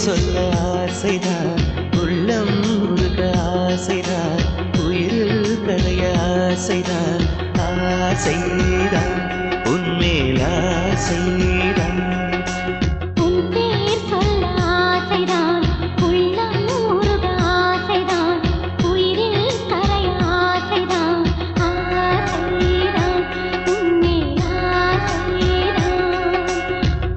சொல்ல ஆசைதான், உள்ளம் உருக ஆசைதான், உயிரில் கரைய ஆசைதான், ஆசைதான் உன்மேல் ஆசைதான். உன் பேர் சொல்ல ஆசைதான், உள்ளம் உருக ஆசைதான், உயிரில் கரைய ஆசைதான், ஆசைதான் உன்மேல் ஆசைதான்.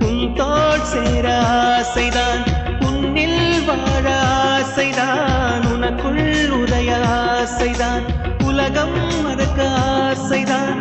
உன் தோள் சேர ஆசைதான், உன்னில் வாழ ஆசைதான், உனக்குள் உதய ஆசைதான், உலகம் மறக்க ஆசைதான்,